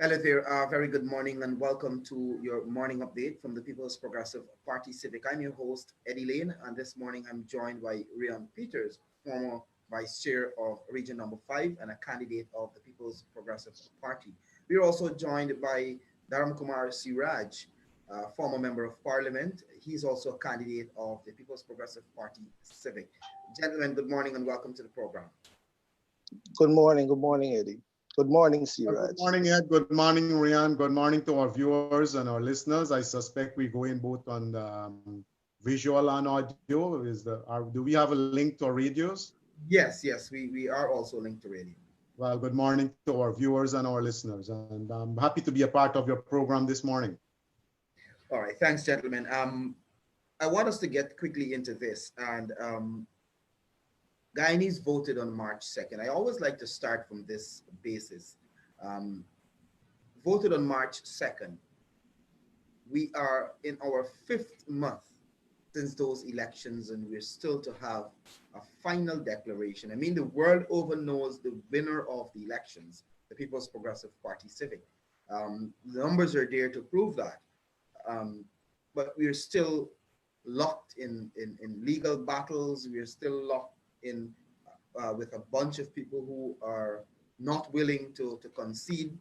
Hello there. Very good morning and welcome to your morning update from the People's Progressive Party Civic. I'm your host, Eddy Layne, and this morning I'm joined by Rion Peters, former Vice Chair of Region Number 5 and a candidate of the People's Progressive Party. We're also joined by Dharamkumar Seeraj, former Member of Parliament. He's also a candidate of the People's Progressive Party Civic. Gentlemen, good morning and welcome to the program. Good morning, Eddy. Good morning, Seeraj. Good morning, Ed. Good morning, Rion. Good morning to our viewers and our listeners. I suspect we go in both on the visual and audio. Do we have a link to our radios? Yes, we are also linked to radio. Well, good morning to our viewers and our listeners. And I'm happy to be a part of your program this morning. All right, thanks, gentlemen. I want us to get quickly into this. And Guyanese voted on March 2nd. I always like to start from this basis. Voted on March 2nd. We are in our 5th month since those elections, and we're still to have a final declaration. I mean, the world over knows the winner of the elections, the People's Progressive Party Civic. The numbers are there to prove that. But we're still locked in legal battles. We're still locked in with a bunch of people who are not willing to concede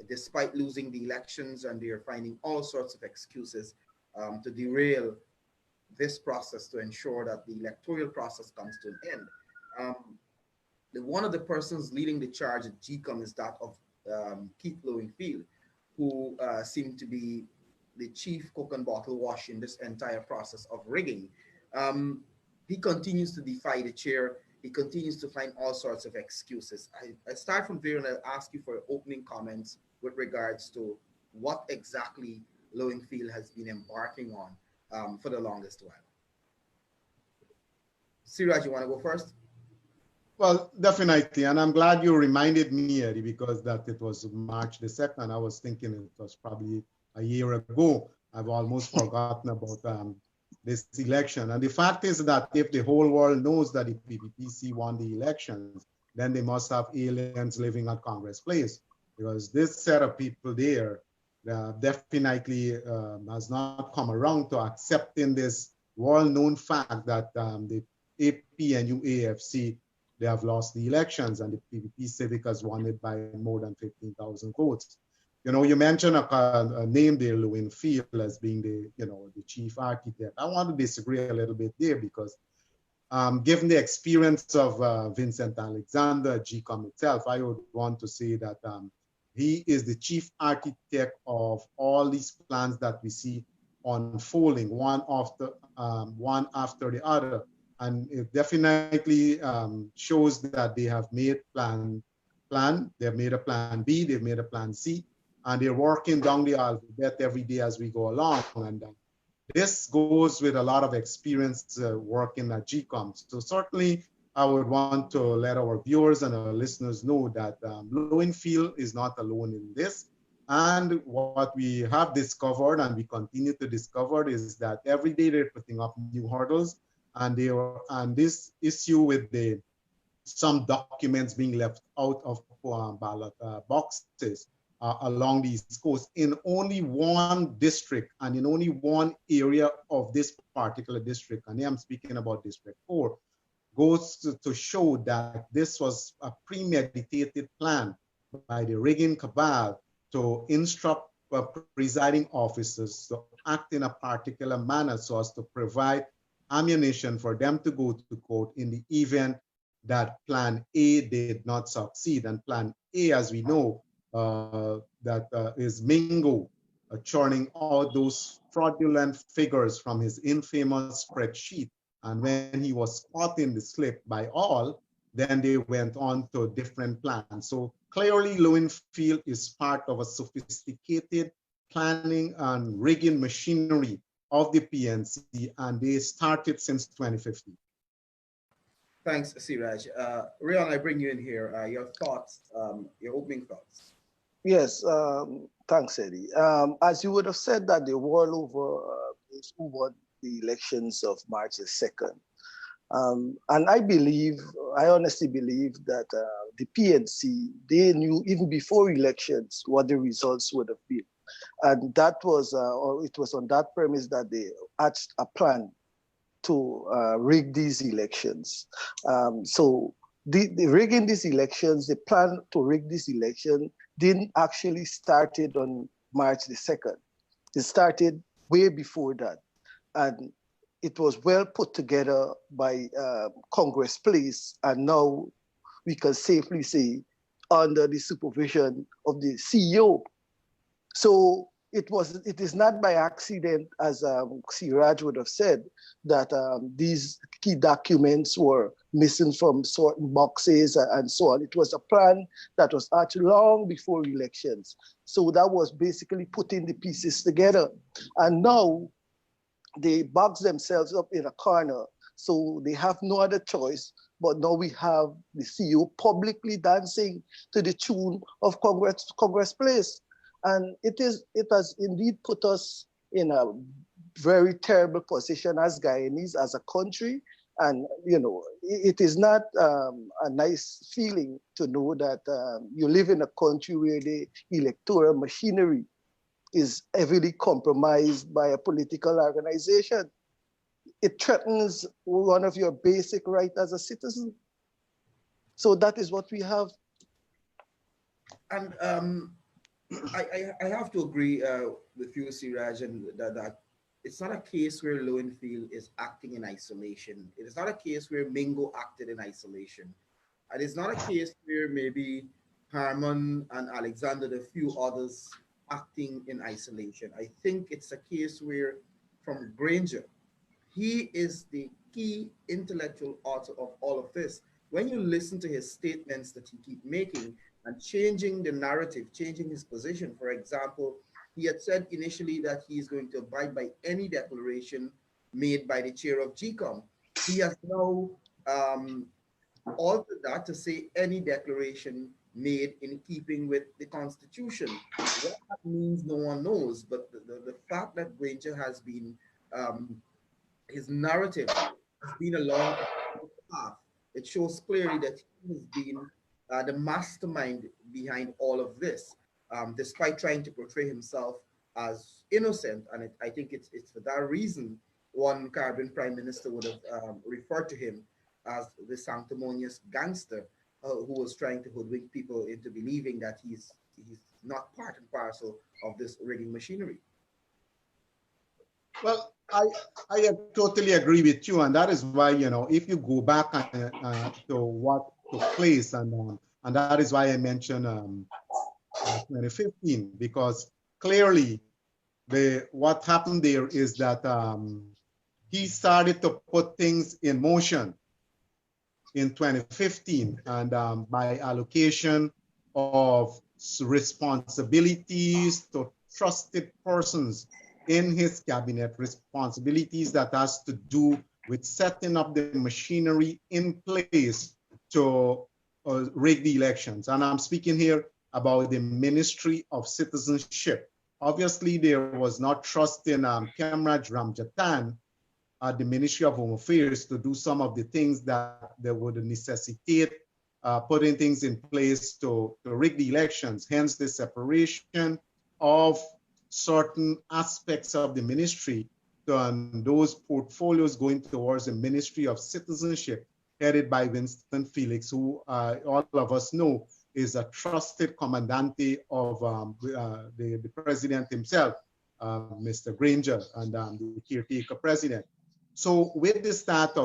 despite losing the elections, and they are finding all sorts of excuses to derail this process to ensure that the electoral process comes to an end. One of the persons leading the charge at GECOM is that of Keith Lowenfield, who seemed to be the chief cook and bottle wash in this entire process of rigging. He continues to defy the chair. He continues to find all sorts of excuses. I start from there and I'll ask you for opening comments with regards to what exactly Lowenfield has been embarking on for the longest while. Seeraj, you want to go first? Well, definitely. And I'm glad you reminded me, Eddie, because that it was March the 2nd. I was thinking it was probably a year ago. I've almost forgotten about this election. And the fact is that if the whole world knows that the PPPC won the elections, then they must have aliens living at Congress Place, because this set of people there definitely has not come around to accepting this well-known fact that the APNU-AFC, they have lost the elections and the PPP Civic has won it by more than 15,000 votes. You know, you mentioned a name there, Lowenfield, as being the chief architect. I want to disagree a little bit there because given the experience of Vincent Alexander at GECOM itself, I would want to say that he is the chief architect of all these plans that we see unfolding one after the other. And it definitely shows that they have made they've made a plan B, they've made a plan C, and they're working down the alphabet every day as we go along. And this goes with a lot of experience working at GECOM. So certainly I would want to let our viewers and our listeners know that Lowenfield is not alone in this. And what we have discovered and we continue to discover is that every day they're putting up new hurdles, and this issue with some documents being left out of ballot boxes along the East Coast in only one district and in only one area of this particular district, and I'm speaking about District 4, goes to show that this was a premeditated plan by the rigging cabal to instruct presiding officers to act in a particular manner so as to provide ammunition for them to go to court in the event that Plan A did not succeed. And Plan A, as we know, is Mingo churning out those fraudulent figures from his infamous spreadsheet. And when he was caught in the slip by all, then they went on to different plans. So clearly Lowenfield is part of a sophisticated planning and rigging machinery of the PNC, and they started since 2015. Thanks, Seeraj. Rion, I bring you in here. Your thoughts, your opening thoughts. Yes, thanks, Eddy. As you would have said that the world over those who won the elections of March the 2nd, And I honestly believe that the PNC, they knew even before elections what the results would have been. And that was, or it was on that premise that they hatched a plan to rig these elections. So the rigging these elections, the plan to rig this election didn't actually started on March the 2nd. It started way before that. And it was well put together by Congress Place, and now we can safely say under the supervision of the CEO. So it is not by accident, as Seeraj would have said, that these key documents were missing from certain boxes and so on. It was a plan that was actually long before elections. So that was basically putting the pieces together. And now they box themselves up in a corner, so they have no other choice. But now we have the CEO publicly dancing to the tune of Congress Place. And it has indeed put us in a very terrible position as Guyanese, as a country. And, you know, it is not a nice feeling to know that you live in a country where the electoral machinery is heavily compromised by a political organization. It threatens one of your basic rights as a citizen. So that is what we have. And I have to agree with you, Seeraj, and that it's not a case where Lowenfield is acting in isolation. It is not a case where Mingo acted in isolation. And it's not a case where maybe Harmon and Alexander, the few others, acting in isolation. I think it's a case where, from Granger, he is the key intellectual author of all of this. When you listen to his statements that he keep making and changing the narrative, changing his position, for example, he had said initially that he is going to abide by any declaration made by the chair of GECOM. He has now altered that to say any declaration made in keeping with the Constitution. What that means, no one knows, but the fact that Granger has been, his narrative has been along a path, it shows clearly that he has been the mastermind behind all of this, despite trying to portray himself as innocent. And I think it's for that reason one Caribbean prime minister would have referred to him as the sanctimonious gangster who was trying to hoodwink people into believing that he's not part and parcel of this rigging machinery. Well, I totally agree with you, and that is why, you know, if you go back to what took place, and that is why I mentioned 2015, because clearly what happened there is that he started to put things in motion in 2015, and by allocation of responsibilities to trusted persons in his cabinet, responsibilities that has to do with setting up the machinery in place to rig the elections. And I'm speaking here about the Ministry of Citizenship. Obviously, there was not trust in Comrade Ramjatan at the Ministry of Home Affairs to do some of the things that they would necessitate putting things in place to rig the elections, hence the separation of certain aspects of the ministry to those portfolios going towards the Ministry of Citizenship, headed by Winston Felix, who all of us know is a trusted commandante of the president himself, Mr. Granger, and the caretaker president. So with the start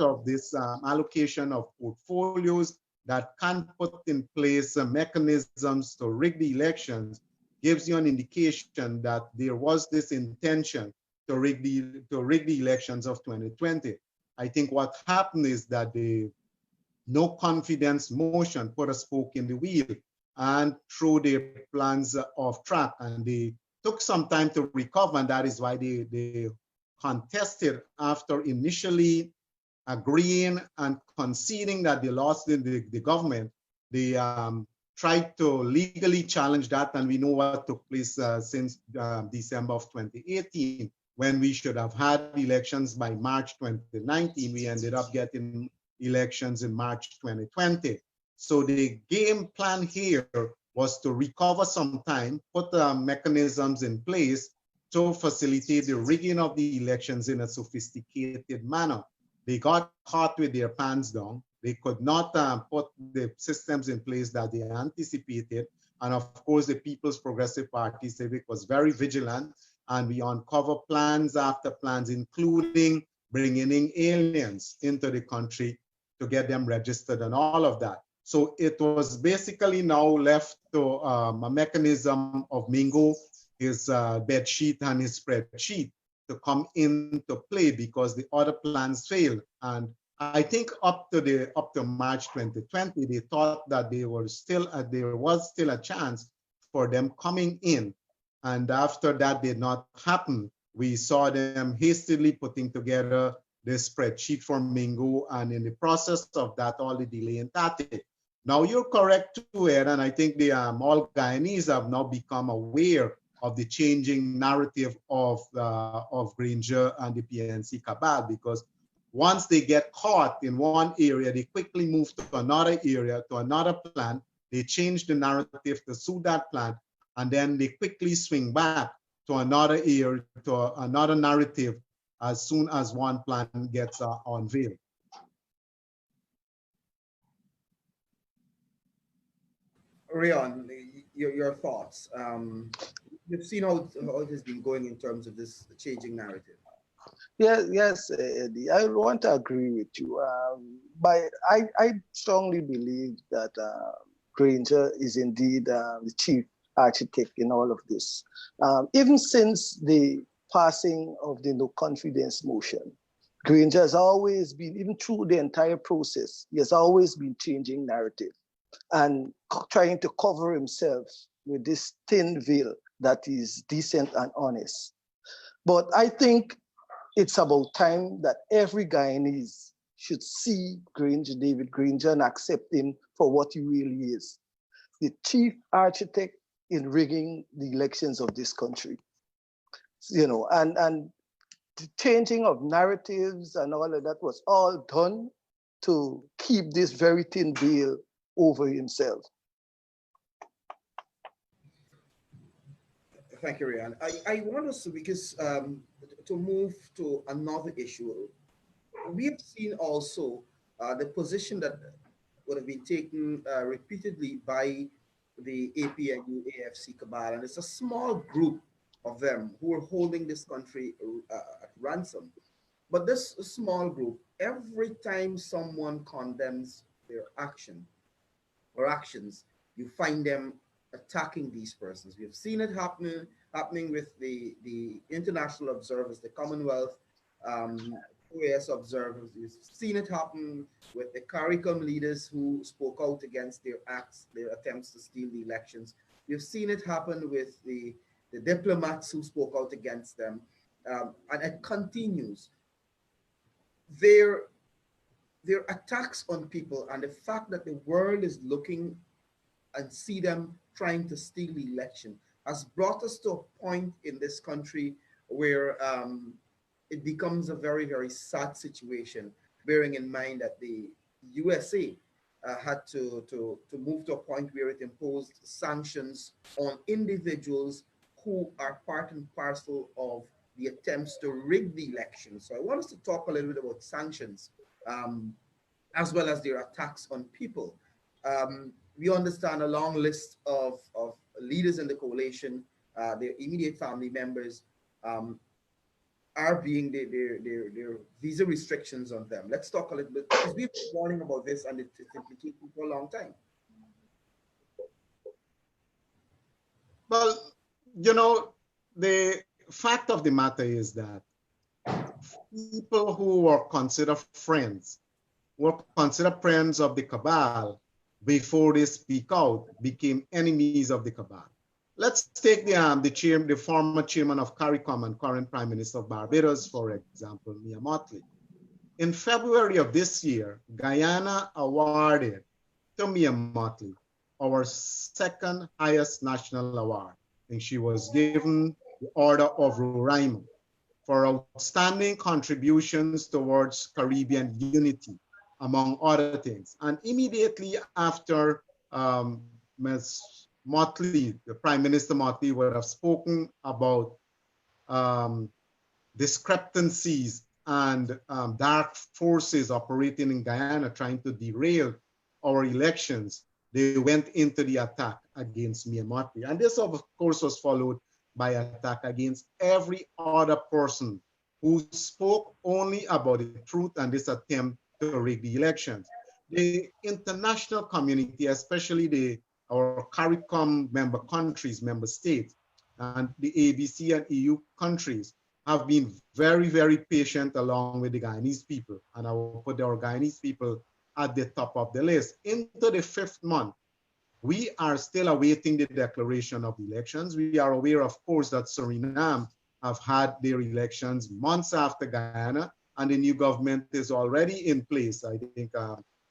of this allocation of portfolios that can put in place mechanisms to rig the elections, gives you an indication that there was this intention to rig the elections of 2020. I think what happened is that the no confidence motion put a spoke in the wheel and threw their plans off track, and they took some time to recover, and that is why they contested after initially agreeing and conceding that they lost the government. They tried to legally challenge that, and we know what took place since December of 2018. when we should have had elections by March 2019. We ended up getting elections in March 2020. So the game plan here was to recover some time, put mechanisms in place to facilitate the rigging of the elections in a sophisticated manner. They got caught with their pants down. They could not put the systems in place that they anticipated. And of course, the People's Progressive Party, Civic, was very vigilant, and we uncovered plans after plans, including bringing in aliens into the country to get them registered and all of that. So it was basically now left to a mechanism of Mingo, his bed sheet and his spreadsheet to come into play because the other plans failed. And I think up to March 2020, they thought that there was still a chance for them coming in. And after that did not happen, we saw them hastily putting together this spreadsheet for Mingo, and in the process of that, all the delay in tactic. Now you're correct too, Ed, and I think the all Guyanese have now become aware of the changing narrative of Granger and the PNC cabal, because once they get caught in one area, they quickly move to another area, to another plan. They change the narrative to suit that plan, and then they quickly swing back to another area, to another narrative as soon as one plan gets unveiled. Rion, your thoughts. You've seen how it has been going in terms of this changing narrative. Yes, Eddy, I want to agree with you. But I strongly believe that Granger is indeed the chief architect in all of this. Even since the passing of the no confidence motion, Granger has always been, even through the entire process, he has always been changing narrative and trying to cover himself with this thin veil that is decent and honest. But I think it's about time that every Guyanese should see Granger, David Granger, and accept him for what he really is, the chief architect in rigging the elections of this country. You know, and the changing of narratives and all of that was all done to keep this very thin veil over himself. Thank you, Rion. I want us to, because to move to another issue, we have seen also the position that would have been taken repeatedly by the APNU-AFC cabal, and it's a small group of them who are holding this country at ransom. But this small group, every time someone condemns their action or actions, you find them attacking these persons. We've seen it happening with the international observers, the Commonwealth, US observers. We've seen it happen with the CARICOM leaders who spoke out against their acts, their attempts to steal the elections. We've seen it happen with the diplomats who spoke out against them, and it continues. Their attacks on people and the fact that the world is looking and see them trying to steal the election has brought us to a point in this country where it becomes a very, very sad situation, bearing in mind that the USA had to move to a point where it imposed sanctions on individuals who are part and parcel of the attempts to rig the election. So I want us to talk a little bit about sanctions, as well as their attacks on people. We understand a long list of leaders in the coalition, their immediate family members, are being their visa restrictions on them. Let's talk a little bit, because we've been warning about this and it's been taking for a long time. Well, you know, the fact of the matter is that people who were considered friends, were considered friends of the cabal before they speak out, became enemies of the cabal. Let's take the former chairman of CARICOM and current Prime Minister of Barbados, for example, Mia Mottley. In February of this year, Guyana awarded to Mia Mottley our second highest national award, and she was given the Order of Roraima. for outstanding contributions towards Caribbean unity, among other things. And immediately after Ms. Motley, the Prime Minister Motley, would have spoken about discrepancies and dark forces operating in Guyana trying to derail our elections, they went into the attack against me and Motley. And this, of course, was followed by attack against every other person who spoke only about the truth and this attempt to rig the elections. The international community, especially our CARICOM member countries, member states, and the ABC and EU countries have been very, very patient along with the Guyanese people. And I will put our Guyanese people at the top of the list. Into the 5th month, we are still awaiting the declaration of elections. We are aware, of course, that Suriname have had their elections months after Guyana, and the new government is already in place. I think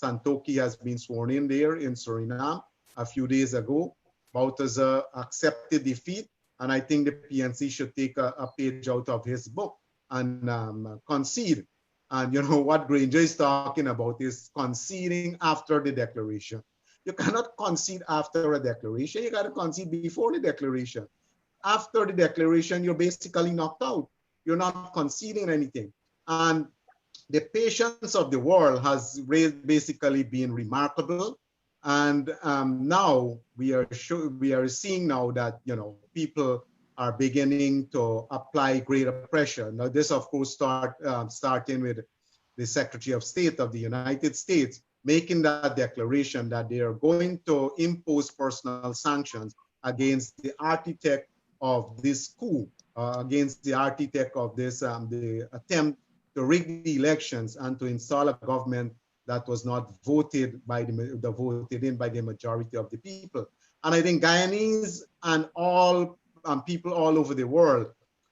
Santoki has been sworn in there in Suriname a few days ago. Bouterse accepted defeat, and I think the PNC should take a page out of his book and concede. And you know what Granger is talking about is conceding after the declaration. You cannot concede after a declaration. You got to concede before the declaration. After the declaration, you're basically knocked out. You're not conceding anything. And the patience of the world has basically been remarkable. And now we are seeing now that, you know, people are beginning to apply greater pressure. Now, this, of course, starting with the Secretary of State of the United States, making that declaration that they are going to impose personal sanctions against the architect of this coup, against the architect of this, the attempt to rig the elections and to install a government that was not voted by voted in by the majority of the people. And I think Guyanese and all people all over the world,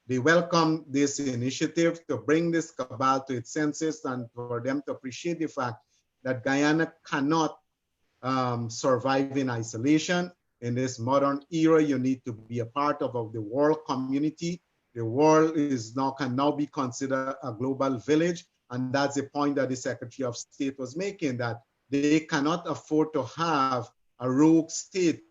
they welcome this initiative to bring this cabal to its senses and for them to appreciate the fact that Guyana cannot survive in isolation. In this modern era, you need to be a part of the world community. The world can now be considered a global village. And that's the point that the Secretary of State was making, that they cannot afford to have a rogue state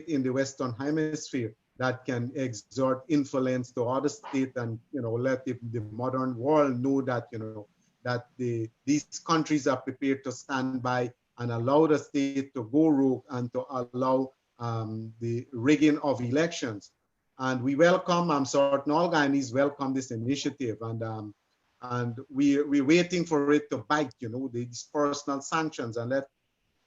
in the Western Hemisphere that can exert influence to other states and, you know, let the modern world know that, you know, that these countries are prepared to stand by and allow the state to go rogue and to allow the rigging of elections. And we welcome, I'm certain all Guyanese welcome this initiative, and we're waiting for it to bite, you know, these personal sanctions, and let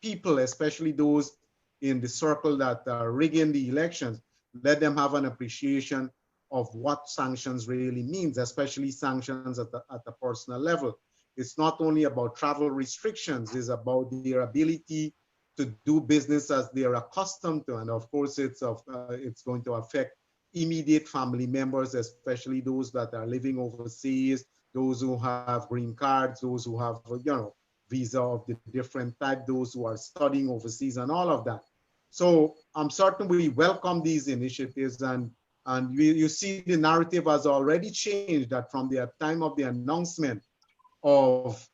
people, especially those in the circle that are rigging the elections, let them have an appreciation of what sanctions really means, especially sanctions at the personal level. It's not only about travel restrictions, it's about their ability to do business as they are accustomed to. And of course, it's going to affect immediate family members, especially those that are living overseas, those who have green cards, those who have, you know, visa of the different type, those who are studying overseas and all of that. So I'm certain we welcome these initiatives, and you see the narrative has already changed, that from the time of the announcement of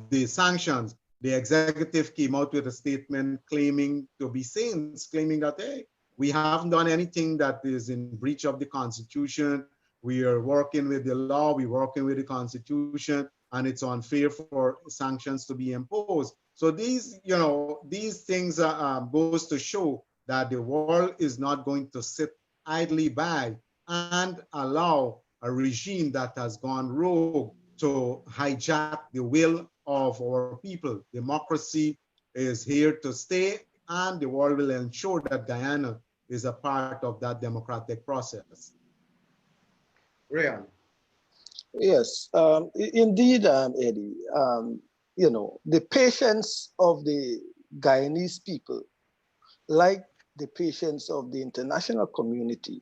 the sanctions, the executive came out with a statement claiming to be saints, claiming that, hey, we haven't done anything that is in breach of the Constitution. We are working with the law, we're working with the Constitution, and it's unfair for sanctions to be imposed. So these, you know, these things goes to show that the world is not going to sit idly by and allow a regime that has gone rogue to hijack the will of our people. Democracy is here to stay, and the world will ensure that Guyana is a part of that democratic process. Rion. Yes, indeed, Eddy. You know, the patience of the Guyanese people, like the patience of the international community,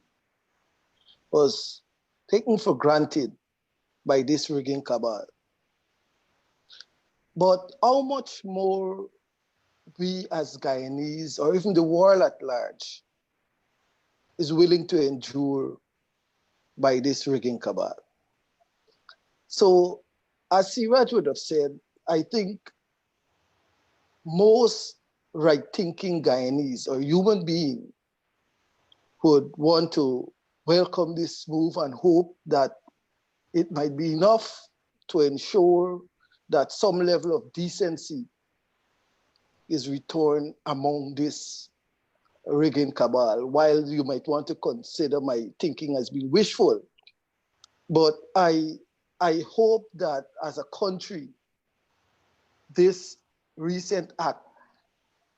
was taken for granted by this rigging cabal. But how much more we as Guyanese, or even the world at large, is willing to endure by this rigging cabal. So, as Seeraj would have said, I think most right-thinking Guyanese or human being would want to welcome this move and hope that it might be enough to ensure that some level of decency is returned among this rigging cabal. While you might want to consider my thinking as being wishful, but I hope that as a country, this recent act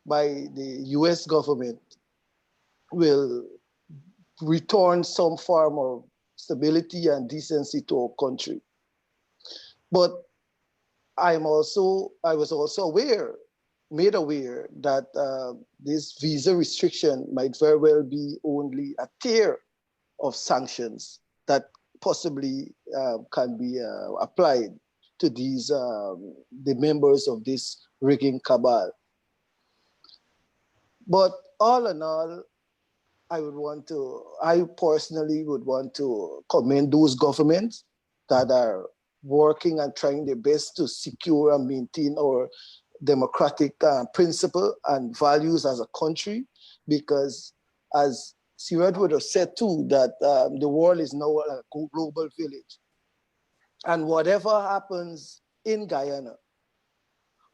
by the US government will return some form of stability and decency to our country. But I was also made aware that this visa restriction might very well be only a tier of sanctions that possibly can be applied to these the members of this rigging cabal. But all in all, I personally would want to commend those governments that are working and trying their best to secure and maintain our democratic principle and values as a country, because as Seeraj would have said too, that the world is now a global village. And whatever happens in Guyana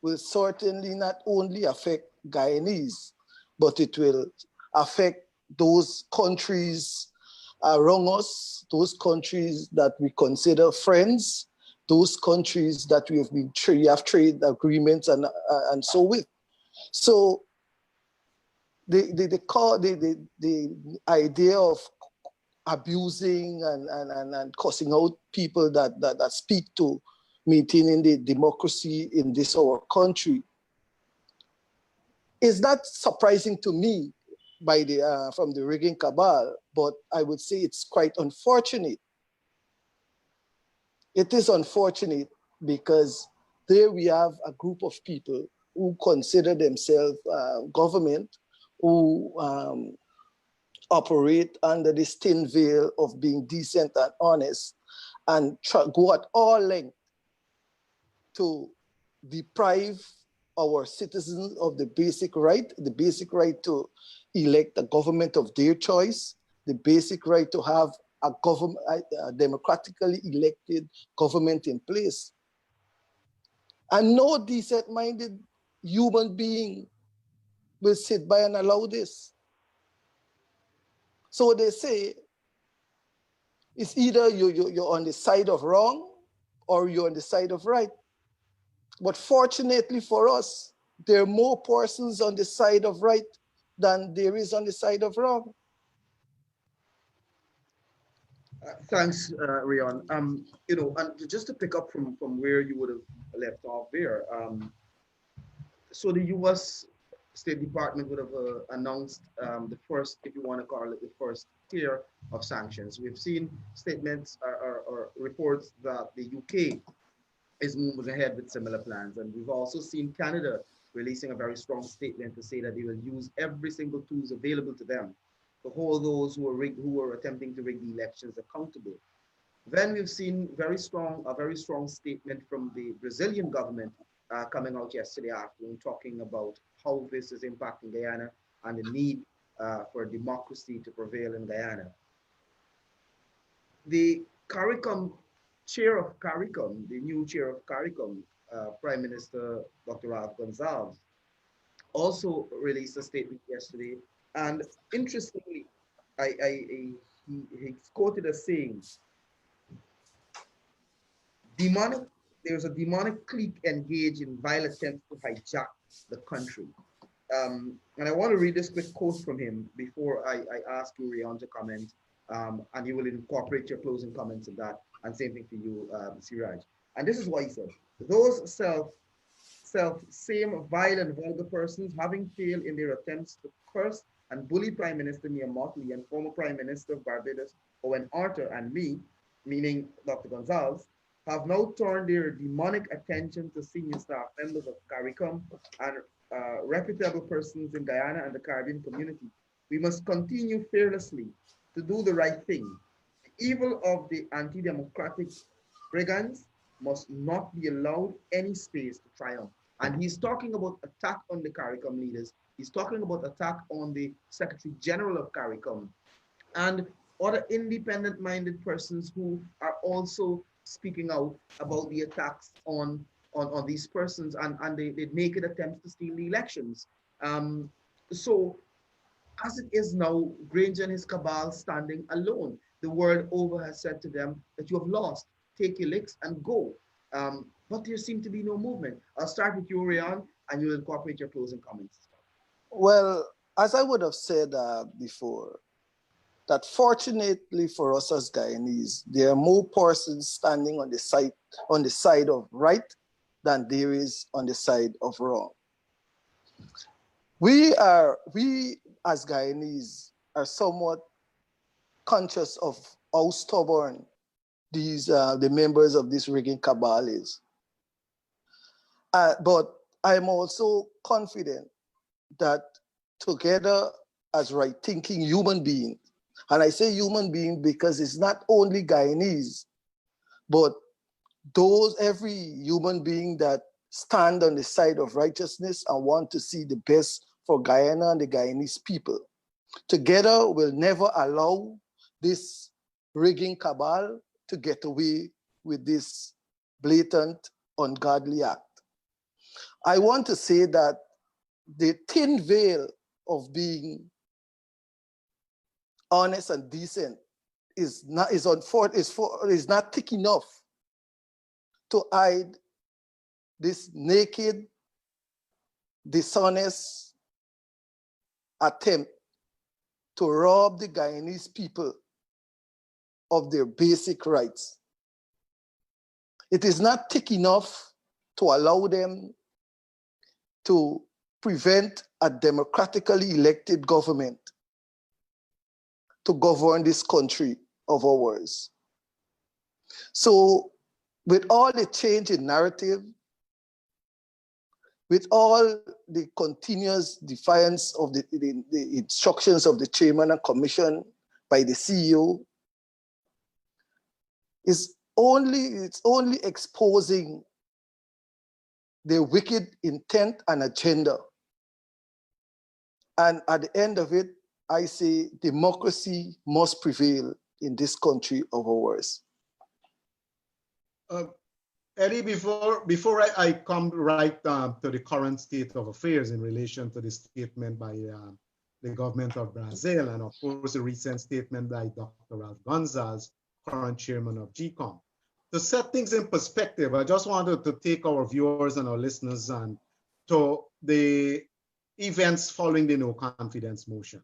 will certainly not only affect Guyanese, but it will affect those countries around us, those countries that we consider friends, those countries that we have trade agreements and so with. So the idea of abusing and cussing out people that speak to maintaining the democracy in this our country is not surprising to me from the rigging cabal, but I would say it's quite unfortunate. It is unfortunate because there we have a group of people who consider themselves government, who operate under this thin veil of being decent and honest, and go at all length to deprive our citizens of the basic right to elect a government of their choice, the basic right to have a democratically elected government in place. And no decent-minded human being will sit by and allow this. So they say, it's either you're on the side of wrong or you're on the side of right. But fortunately for us, there are more persons on the side of right than there is on the side of wrong. Thanks, Rion. And just to pick up from where you would have left off there, so the U.S. State Department would have announced the first, if you want to call it, the first tier of sanctions. We've seen statements or reports that the UK is moving ahead with similar plans, and we've also seen Canada releasing a very strong statement to say that they will use every single tools available to them to hold those who are attempting to rig the elections accountable. Then we've seen a very strong statement from the Brazilian government coming out yesterday afternoon, talking about how this is impacting Guyana and the need for democracy to prevail in Guyana. The CARICOM chair of CARICOM, the new chair of CARICOM, Prime Minister Dr. Ralph Gonsalves, also released a statement yesterday. And interestingly, he quoted as saying, there's a demonic clique engaged in vile attempts to hijack the country. And I want to read this quick quote from him before I ask you, Rion, to comment, and you will incorporate your closing comments in that, and same thing for you, Seeraj. And this is what he said: those same vile and vulgar persons, having failed in their attempts to curse and bully Prime Minister Mia Mottley and former Prime Minister of Barbados, Owen Arthur, and me, meaning Dr. Gonsalves, have now turned their demonic attention to senior staff members of CARICOM and reputable persons in Guyana and the Caribbean community. We must continue fearlessly to do the right thing. evil of the anti-democratic brigands must not be allowed any space to triumph. And he's talking about attack on the CARICOM leaders. He's talking about attack on the Secretary General of CARICOM and other independent-minded persons who are also speaking out about the attacks on these persons, and they naked attempts to steal the elections. So as it is now, Granger and his cabal standing alone. The world over has said to them that you have lost, take your licks and go. But there seemed to be no movement. I'll start with you, Rion, and you'll incorporate your closing comments. Well, as I would have said before, that fortunately for us as Guyanese, there are more persons standing on the side of right than there is on the side of wrong. We as Guyanese are somewhat conscious of how stubborn the members of this rigging cabal is. But I'm also confident that together as right-thinking human beings, and I say human being because it's not only Guyanese, but every human being that stand on the side of righteousness and want to see the best for Guyana and the Guyanese people. Together, we'll never allow this rigging cabal to get away with this blatant, ungodly act. I want to say that the thin veil of being honest and decent is not thick enough to hide this naked, dishonest attempt to rob the Guyanese people of their basic rights. It is not thick enough to allow them to prevent a democratically elected government to govern this country of ours. So with all the change in narrative, with all the continuous defiance of the instructions of the chairman and commission by the CEO, it's only exposing their wicked intent and agenda. And at the end of it, I say democracy must prevail in this country of ours. Eddy, before I come right to the current state of affairs in relation to the statement by the government of Brazil, and of course the recent statement by Dr. Ralph Gonzalez, current chairman of GECOM. To set things in perspective, I just wanted to take our viewers and our listeners and to the events following the no confidence motion.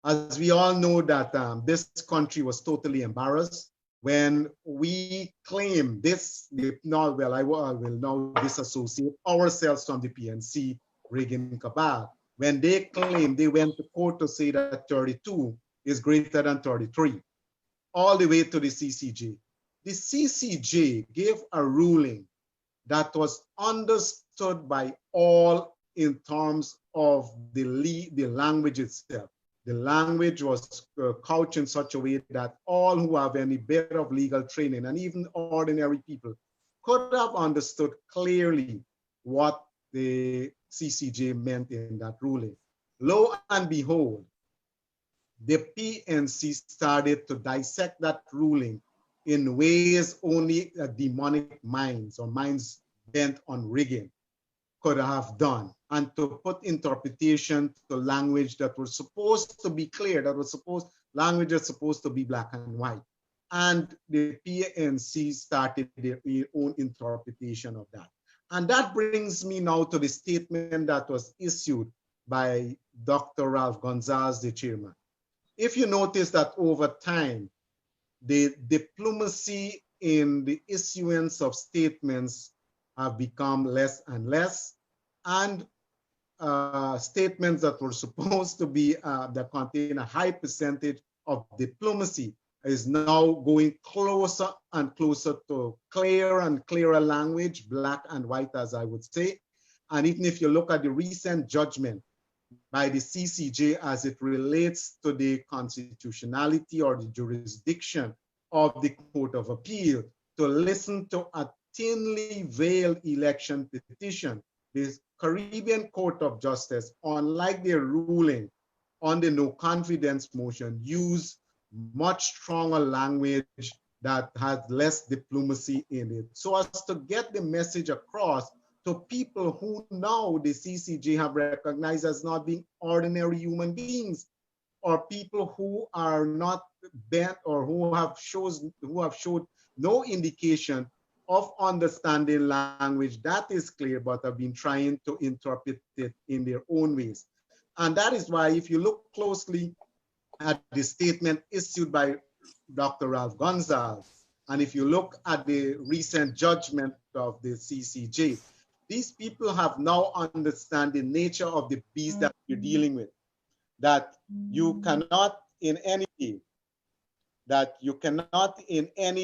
As we all know that this country was totally embarrassed when we claim this, I will now disassociate ourselves from the PNC rigging cabal. When they claim they went to court to say that 32 is greater than 33, all the way to the CCG. The CCJ gave a ruling that was understood by all in terms of the language itself. The language was couched in such a way that all who have any bit of legal training, and even ordinary people, could have understood clearly what the CCJ meant in that ruling. Lo and behold, the PNC started to dissect that ruling in ways only demonic minds or minds bent on rigging could have done, and to put interpretation to language that was supposed to be clear, language that's supposed to be black and white. And the PNC started their own interpretation of that. And that brings me now to the statement that was issued by Dr. Ralph Gonzalez, the chairman. If you notice that over time, the diplomacy in the issuance of statements have become less and less, and statements that were supposed to be that contain a high percentage of diplomacy is now going closer and closer to clearer and clearer language, black and white, as I would say. And even if you look at the recent judgment by the CCJ as it relates to the constitutionality or the jurisdiction of the Court of Appeal to listen to a thinly veiled election petition. The Caribbean Court of Justice, unlike their ruling on the no confidence motion, used much stronger language that has less diplomacy in it, so as to get the message across to people who now the CCG have recognized as not being ordinary human beings, or people who are not bent or who have showed no indication of understanding language that is clear, but have been trying to interpret it in their own ways. And that is why, if you look closely at the statement issued by Dr. Ralph Gonzalez, and if you look at the recent judgment of the CCJ, these people have now understand the nature of the beast that you're dealing with, that you cannot in any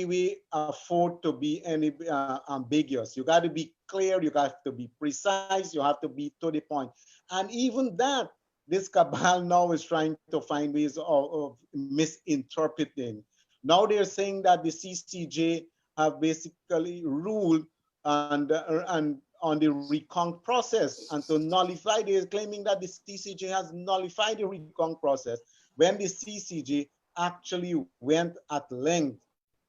way afford to be ambiguous. You got to be clear, you got to be precise, you have to be to the point. And even that, this cabal now is trying to find ways of misinterpreting. Now they're saying that the CCJ have basically ruled on the recon process, and to nullify, they're claiming that the CCJ has nullified the recon process, when the CCJ actually went at length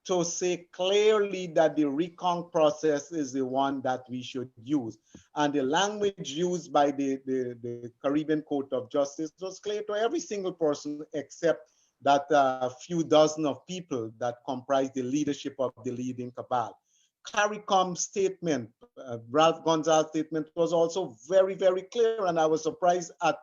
to say clearly that the recon process is the one that we should use. And the language used by the Caribbean Court of Justice was clear to every single person except that few dozen of people that comprise the leadership of the leading cabal. CARICOM statement, Ralph Gonzalez's statement, was also very, very clear, and I was surprised at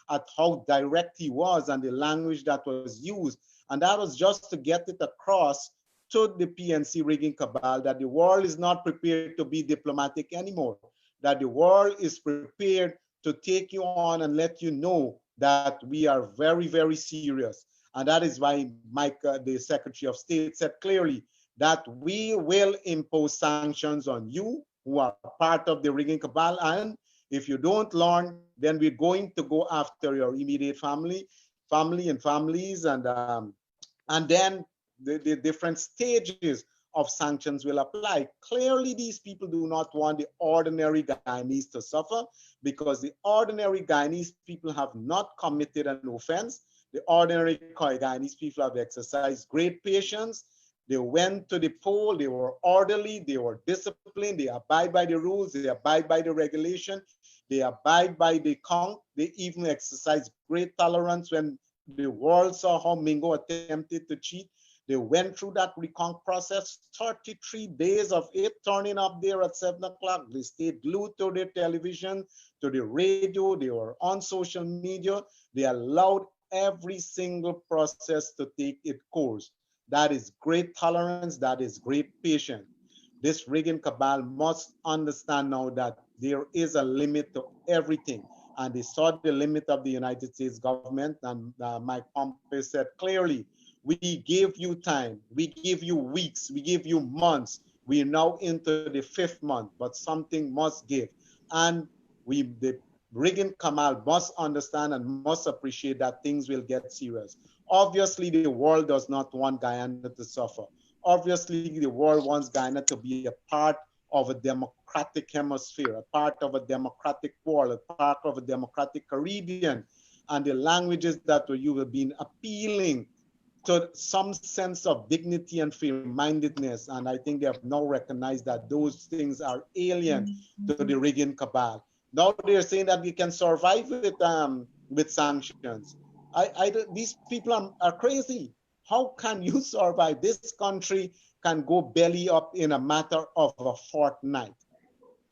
at how direct he was and the language that was used. And that was just to get it across to the PNC rigging cabal that the world is not prepared to be diplomatic anymore, that the world is prepared to take you on and let you know that we are very, very serious. And that is why Mike, the Secretary of State, said clearly that we will impose sanctions on you who are part of the rigging cabal, and if you don't learn, then we're going to go after your immediate family and families, and then the different stages of sanctions will apply. Clearly, these people do not want the ordinary Guyanese to suffer, because the ordinary Guyanese people have not committed an offense. The ordinary Guyanese people have exercised great patience. They went to the poll, they were orderly, they were disciplined, they abide by the rules, they abide by the regulation, they abide by the count. They even exercised great tolerance when the world saw how Mingo attempted to cheat. They went through that recon process, 33 days of it, turning up there at 7 o'clock. They stayed glued to their television, to the radio, they were on social media. They allowed every single process to take its course. That is great tolerance, that is great patience. This rigging cabal must understand now that there is a limit to everything. And they saw the limit of the United States government, and Mike Pompeo said clearly, we give you time, we give you weeks, we give you months. We are now into the 5th month, but something must give. And the rigging cabal must understand and must appreciate that things will get serious. Obviously, the world does not want Guyana to suffer. Obviously, the world wants Guyana to be a part of a democratic hemisphere, a part of a democratic world, a part of a democratic Caribbean. And the languages that you have been appealing to some sense of dignity and fair-mindedness. And I think they have now recognized that those things are alien to the rigging cabal. Now they're saying that we can survive with sanctions. These people are crazy. How can you survive? This country can go belly up in a matter of a fortnight.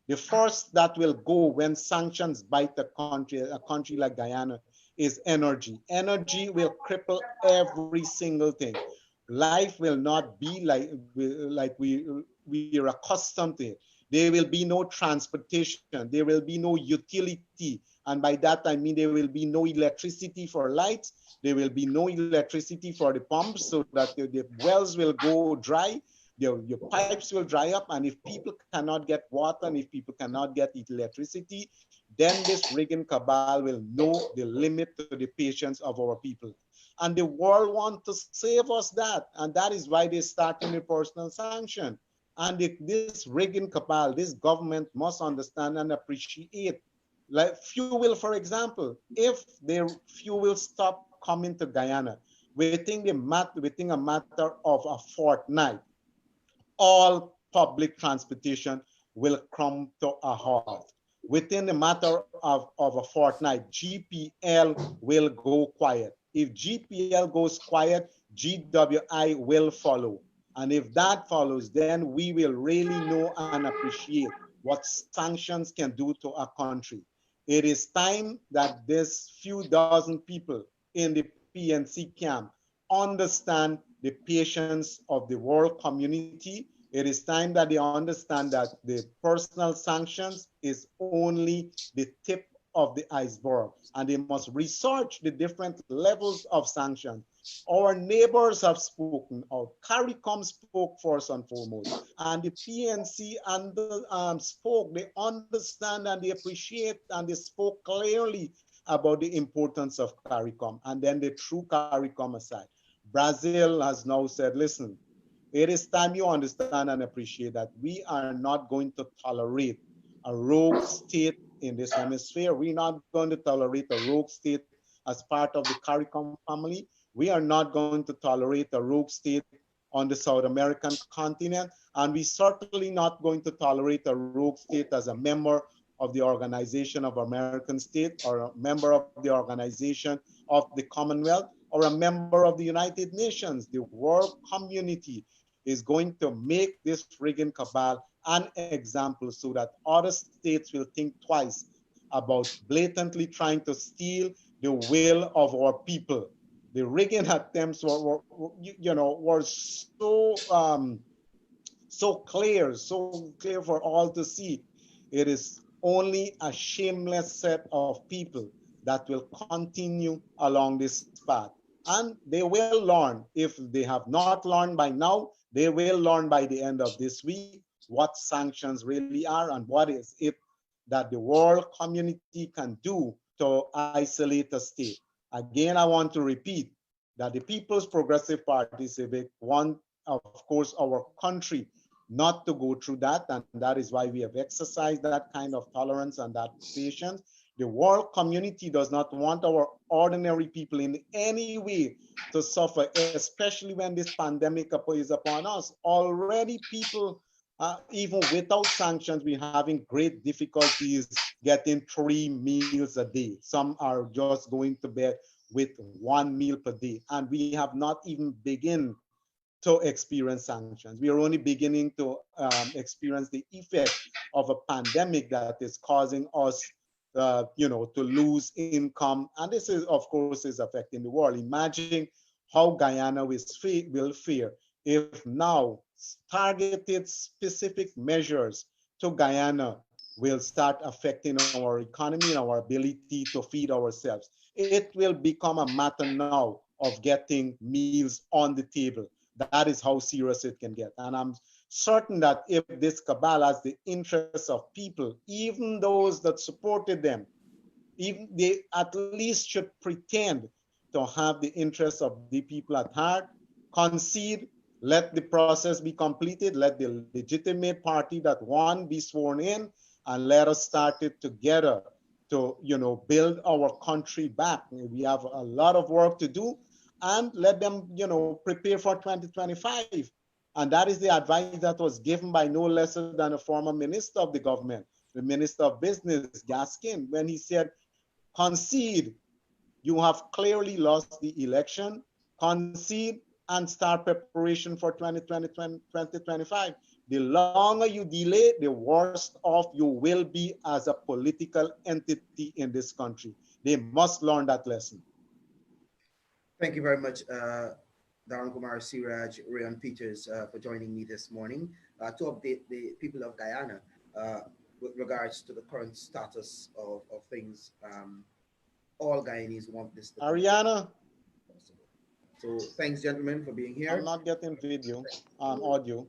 The first that will go when sanctions bite a country like Guyana, is energy. Energy will cripple every single thing. Life will not be like we are accustomed to it. There will be no transportation. There will be no utility. And by that, I mean there will be no electricity for lights. There will be no electricity for the pumps, so that the wells will go dry. Your pipes will dry up. And if people cannot get water, and if people cannot get electricity, then this rigging cabal will know the limit to the patience of our people. And the world wants to save us that. And that is why they starting a personal sanction. And this rigging cabal, this government must understand and appreciate. Like fuel, for example, if the fuel stop coming to Guyana, within a matter of a fortnight, all public transportation will come to a halt. Within a matter of a fortnight, GPL will go quiet. If GPL goes quiet, GWI will follow. And if that follows, then we will really know and appreciate what sanctions can do to a country. It is time that this few dozen people in the PNC camp understand the patience of the world community. It is time that they understand that the personal sanctions is only the tip of the iceberg, and they must research the different levels of sanctions. Our neighbors have spoken out. CARICOM spoke first and foremost, and the PNC spoke. They understand and they appreciate, and they spoke clearly about the importance of CARICOM, and then they threw CARICOM aside. Brazil has now said, listen, it is time you understand and appreciate that we are not going to tolerate a rogue state in this hemisphere. We're not going to tolerate a rogue state as part of the CARICOM family. We are not going to tolerate a rogue state on the South American continent, and we're certainly not going to tolerate a rogue state as a member of the Organization of American States, or a member of the Organization of the Commonwealth, or a member of the United Nations. The world community is going to make this rigging cabal an example so that other states will think twice about blatantly trying to steal the will of our people. The rigging attempts were so clear for all to see. It is only a shameless set of people that will continue along this path. And they will learn. If they have not learned by now, they will learn by the end of this week what sanctions really are and what is it that the world community can do to isolate a state. Again, I want to repeat that the People's Progressive Party Civic want, of course, our country not to go through that, and that is why we have exercised that kind of tolerance and that patience. The world community does not want our ordinary people in any way to suffer, especially when this pandemic is upon us. Already people, even without sanctions, we're having great difficulties getting 3 meals a day. Some are just going to bed with 1 meal per day, and we have not even begun to experience sanctions. We are only beginning to experience the effect of a pandemic that is causing us to lose income. And this is, of course, is affecting the world. Imagine how Guyana will fare if now targeted specific measures to Guyana will start affecting our economy and our ability to feed ourselves. It will become a matter now of getting meals on the table. That is how serious it can get. And I'm certain that if this cabal has the interests of people, even those that supported them, even they at least should pretend to have the interests of the people at heart, concede, let the process be completed, let the legitimate party that won be sworn in, and let us start it together to build our country back. We have a lot of work to do, and let them prepare for 2025. And that is the advice that was given by no lesser than a former minister of the government, the Minister of Business, Gaskin, when he said, concede, you have clearly lost the election, concede and start preparation for 2025. The longer you delay, the worse off you will be as a political entity in this country. They must learn that lesson. Thank you very much, Dharamkumar, Seeraj, Rion Peters, for joining me this morning to update the people of Guyana with regards to the current status of things. All Guyanese want this to Ariana. possible. So thanks, gentlemen, for being here. I'm not getting video, audio.